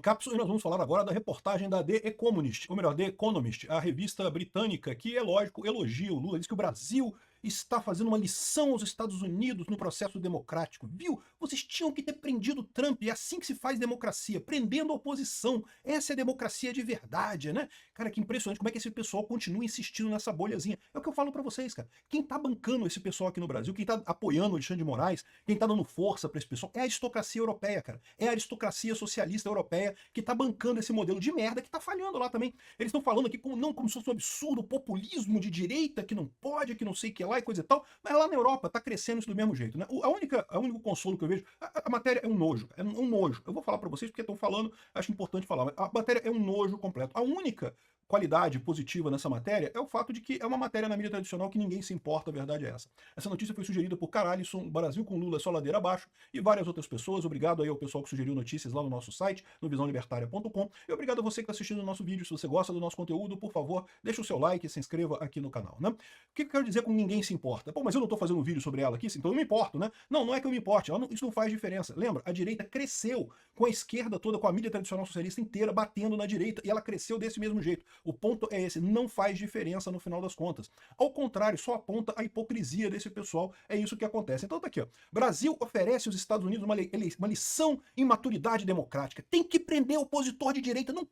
cápsula e nós vamos falar agora da reportagem da The Economist, ou melhor, The Economist, a revista britânica que, é lógico, elogia o Lula, diz que o Brasil está fazendo uma lição aos Estados Unidos no processo democrático. Viu? Vocês tinham que ter prendido Trump, é assim que se faz democracia, prendendo a oposição. Essa é democracia de verdade, né? Cara, que impressionante como é que esse pessoal continua insistindo nessa bolhazinha. É o que eu falo pra vocês, cara. Quem tá bancando esse pessoal aqui no Brasil, quem tá apoiando o Alexandre de Moraes, quem tá dando força pra esse pessoal, é a aristocracia europeia, cara. É a aristocracia socialista europeia que tá bancando esse modelo de merda que tá falhando lá também. Eles estão falando aqui como se fosse um absurdo, populismo de direita, que não pode, que não sei o que lá e coisa e tal, mas lá na Europa tá crescendo isso do mesmo jeito, né? O único consolo que eu vejo, a matéria é um nojo, nojo. Eu vou falar pra vocês porque estão falando, acho importante falar, mas a matéria é um nojo completo. A única qualidade positiva nessa matéria é o fato de que é uma matéria na mídia tradicional que ninguém se importa, a verdade é essa. Essa notícia foi sugerida por Caralison, Brasil com Lula é só ladeira abaixo, e várias outras pessoas. Obrigado aí ao pessoal que sugeriu notícias lá no nosso site, no visãolibertaria.com, e obrigado a você que está assistindo o nosso vídeo. Se você gosta do nosso conteúdo, por favor, deixa o seu like e se inscreva aqui no canal, né? O que eu quero dizer com ninguém se importa? Pô, mas eu não estou fazendo um vídeo sobre ela aqui, então eu me importo, né? Não, não é que eu me importe, isso não faz diferença. Lembra? A direita cresceu com a esquerda toda, com a mídia tradicional socialista inteira batendo na direita, e ela cresceu desse mesmo jeito. O ponto é esse, não faz diferença no final das contas. Ao contrário, só aponta a hipocrisia desse pessoal, é isso que acontece. Então tá aqui, ó. Brasil oferece aos Estados Unidos uma lição em maturidade democrática. Tem que prender o opositor de direita, não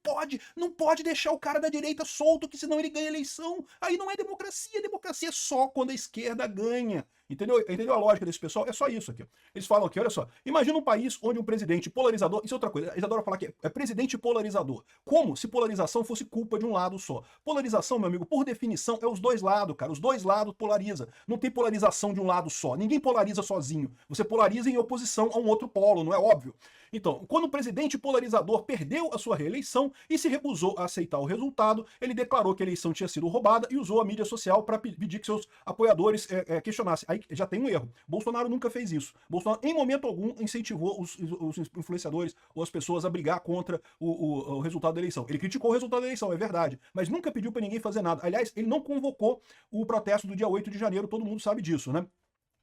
pode deixar o cara da direita solto, que senão ele ganha a eleição. Aí não é democracia, democracia é só quando a esquerda ganha. Entendeu a lógica desse pessoal? É só isso aqui. Eles falam aqui, olha só, imagina um país onde um presidente polarizador, isso é outra coisa, eles adoram falar que é presidente polarizador. Como se polarização fosse culpa de um lado só. Polarização, meu amigo, por definição, é os dois lados, cara. Os dois lados polariza. Não tem polarização de um lado só. Ninguém polariza sozinho. Você polariza em oposição a um outro polo, não é óbvio? Então, quando o presidente polarizador perdeu a sua reeleição e se recusou a aceitar o resultado, ele declarou que a eleição tinha sido roubada e usou a mídia social para pedir que seus apoiadores questionassem. Aí já tem um erro. Bolsonaro nunca fez isso. Bolsonaro, em momento algum, incentivou os influenciadores ou as pessoas a brigar contra o resultado da eleição. Ele criticou o resultado da eleição, é verdade, mas nunca pediu para ninguém fazer nada. Aliás, ele não convocou o protesto do dia 8 de janeiro, todo mundo sabe disso, né?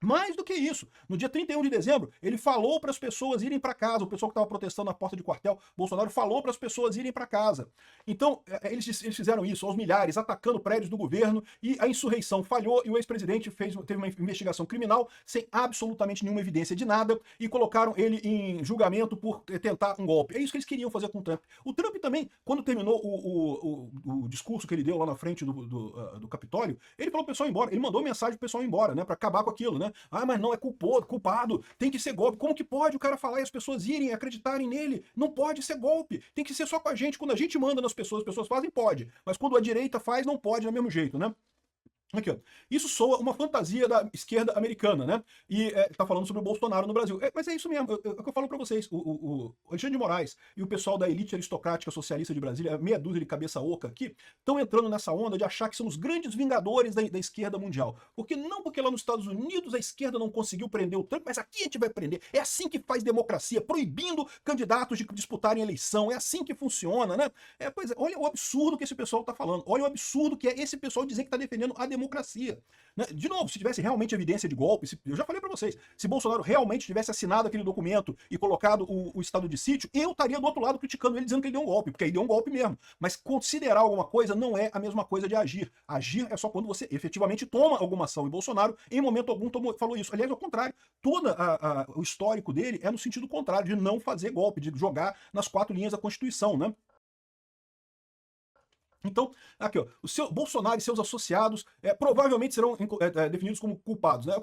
Mais do que isso, no dia 31 de dezembro, ele falou para as pessoas irem para casa, o pessoal que estava protestando na porta de quartel, Bolsonaro falou para as pessoas irem para casa. Então, eles fizeram isso aos milhares, atacando prédios do governo, e a insurreição falhou, e o ex-presidente teve uma investigação criminal sem absolutamente nenhuma evidência de nada, e colocaram ele em julgamento por tentar um golpe. É isso que eles queriam fazer com o Trump. O Trump também, quando terminou o discurso que ele deu lá na frente do Capitólio, ele falou pro pessoal ir embora, ele mandou mensagem pro pessoal ir embora, né, para acabar com aquilo, né? Ah, mas não, é culpado, tem que ser golpe. Como que pode o cara falar e as pessoas irem acreditarem nele? Não pode ser golpe, tem que ser só com a gente. Quando a gente manda nas pessoas, as pessoas fazem, pode. Mas quando a direita faz, não pode do mesmo jeito, né? Aqui, ó. Isso soa uma fantasia da esquerda americana, né? E tá falando sobre o Bolsonaro no Brasil. Mas é isso mesmo, é o que eu falo pra vocês. O Alexandre de Moraes e o pessoal da elite aristocrática socialista de Brasília, meia dúzia de cabeça oca aqui, estão entrando nessa onda de achar que são os grandes vingadores da esquerda mundial. Porque lá nos Estados Unidos a esquerda não conseguiu prender o Trump, mas aqui a gente vai prender. É assim que faz democracia, proibindo candidatos de disputarem eleição. É assim que funciona, né? Pois é, olha o absurdo que esse pessoal tá falando. Olha o absurdo que é esse pessoal dizer que tá defendendo a democracia. De novo, se tivesse realmente evidência de golpe, eu já falei para vocês, se Bolsonaro realmente tivesse assinado aquele documento e colocado o estado de sítio, eu estaria do outro lado criticando ele, dizendo que ele deu um golpe, porque aí deu um golpe mesmo. Mas considerar alguma coisa não é a mesma coisa de agir. Agir é só quando você efetivamente toma alguma ação. E Bolsonaro, em momento algum, falou isso. Aliás, ao contrário, todo o histórico dele é no sentido contrário, de não fazer golpe, de jogar nas quatro linhas da Constituição, né? Então, aqui, ó, Bolsonaro e seus associados provavelmente serão definidos como culpados, né?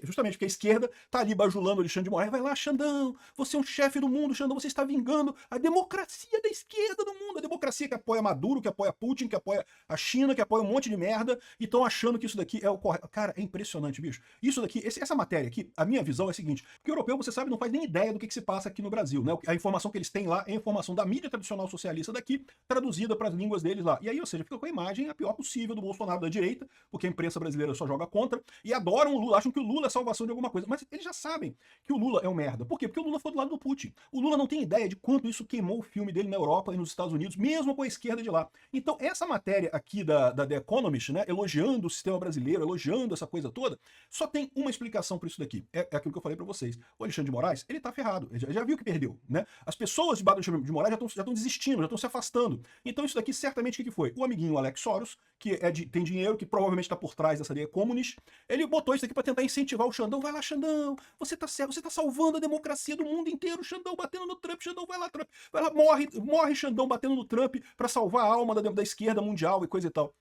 Justamente porque a esquerda tá ali bajulando o Alexandre de Moraes. Vai lá, Xandão, você é um chefe do mundo, Xandão, você está vingando a democracia da esquerda do mundo, a democracia que apoia Maduro, que apoia Putin, que apoia a China, que apoia um monte de merda, e estão achando que isso daqui é o correto. Cara, é impressionante, bicho. Isso daqui, essa matéria aqui, a minha visão é a seguinte, porque o europeu, você sabe, não faz nem ideia do que se passa aqui no Brasil, né? A informação que eles têm lá é a informação da mídia tradicional socialista daqui, traduzida para as línguas deles lá. E aí, ou seja, fica com a imagem a pior possível do Bolsonaro da direita, porque a imprensa brasileira só joga contra, e adoram o Lula, acham que o Lula é a salvação de alguma coisa. Mas eles já sabem que o Lula é um merda. Por quê? Porque o Lula foi do lado do Putin. O Lula não tem ideia de quanto isso queimou o filme dele na Europa e nos Estados Unidos, mesmo com a esquerda de lá. Então, essa matéria aqui da The Economist, né, elogiando o sistema brasileiro, elogiando essa coisa toda, só tem uma explicação para isso daqui. É aquilo que eu falei para vocês. O Alexandre de Moraes, ele tá ferrado. Ele já viu que perdeu, né? As pessoas de Alexandre de Moraes já estão desistindo, já estão se afastando. Então, isso daqui certamente o que foi? O amiguinho Alex Soros, que tem dinheiro, que provavelmente está por trás dessa The Economist, ele botou isso aqui para tentar incentivar o Xandão. Vai lá, Xandão, você tá certo, você tá salvando a democracia do mundo inteiro, Xandão batendo no Trump, Xandão, vai lá, Trump, vai lá, morre Xandão batendo no Trump para salvar a alma da esquerda mundial e coisa e tal.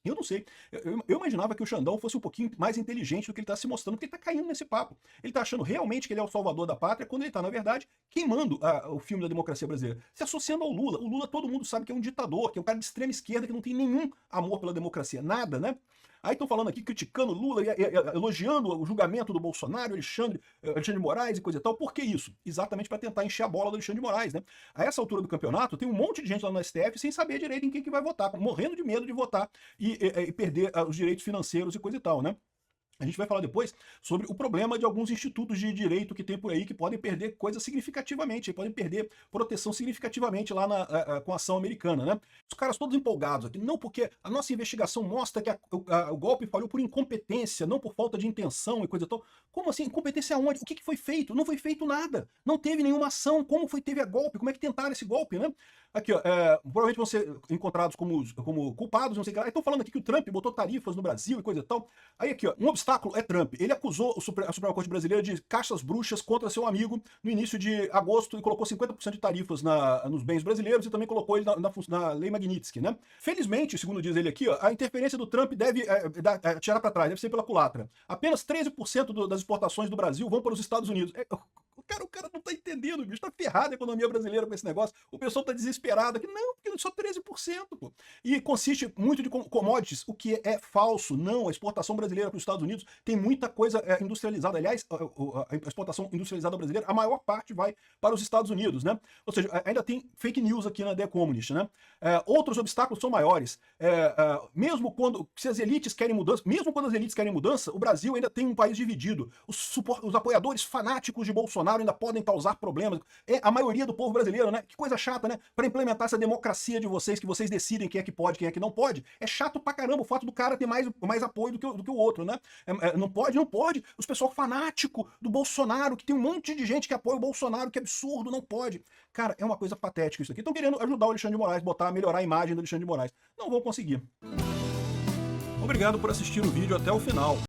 Eu não sei. Eu imaginava que o Xandão fosse um pouquinho mais inteligente do que ele está se mostrando, porque ele está caindo nesse papo. Ele está achando realmente que ele é o salvador da pátria, quando ele está, na verdade, queimando o filme da democracia brasileira. Se associando ao Lula. O Lula, todo mundo sabe que é um ditador, que é um cara de extrema esquerda, que não tem nenhum amor pela democracia. Nada, né? Aí estão falando aqui, criticando Lula, elogiando o julgamento do Bolsonaro, Alexandre de Moraes e coisa e tal. Por que isso? Exatamente para tentar encher a bola do Alexandre de Moraes, né? A essa altura do campeonato, tem um monte de gente lá no STF sem saber direito em quem que vai votar, morrendo de medo de votar e perder os direitos financeiros e coisa e tal, né? A gente vai falar depois sobre o problema de alguns institutos de direito que tem por aí que podem perder coisas significativamente, podem perder proteção significativamente lá com a ação americana, né? Os caras todos empolgados aqui, não porque a nossa investigação mostra que o golpe falhou por incompetência, não por falta de intenção e coisa e tal. Como assim? Incompetência aonde? O que foi feito? Não foi feito nada. Não teve nenhuma ação. Como teve a golpe? Como é que tentaram esse golpe, né? Aqui, ó, provavelmente vão ser encontrados como culpados, não sei o que lá. Estão falando aqui que o Trump botou tarifas no Brasil e coisa e tal. Aí aqui, ó, um obstáculo é Trump. Ele acusou a Suprema Corte Brasileira de caixas bruxas contra seu amigo no início de agosto e colocou 50% de tarifas nos bens brasileiros e também colocou ele na Lei Magnitsky, né? Felizmente, segundo diz ele aqui, ó, a interferência do Trump deve tirar para trás, deve ser pela culatra. Apenas 13% das exportações do Brasil vão para os Estados Unidos. O cara não tá entendendo, bicho. Tá ferrada a economia brasileira com esse negócio. O pessoal tá desesperado aqui. Não, porque só 13%, pô. E consiste muito de commodities, o que é falso. Não, a exportação brasileira para os Estados Unidos tem muita coisa industrializada. Aliás, a exportação industrializada brasileira, a maior parte vai para os Estados Unidos, né? Ou seja, ainda tem fake news aqui na The Economist, né? Outros obstáculos são maiores. Mesmo quando as elites querem mudança, o Brasil ainda tem um país dividido. Os apoiadores fanáticos de Bolsonaro ainda podem causar problemas. É a maioria do povo brasileiro, né? Que coisa chata, né? Para implementar essa democracia de vocês, que vocês decidem quem é que pode, quem é que não pode. É chato pra caramba o fato do cara ter mais apoio do que o outro, né? Não pode. Os pessoal fanático do Bolsonaro, que tem um monte de gente que apoia o Bolsonaro, que absurdo, não pode. Cara, é uma coisa patética isso aqui. Estão querendo ajudar o Alexandre de Moraes, melhorar a imagem do Alexandre de Moraes. Não vão conseguir. Obrigado por assistir o vídeo até o final.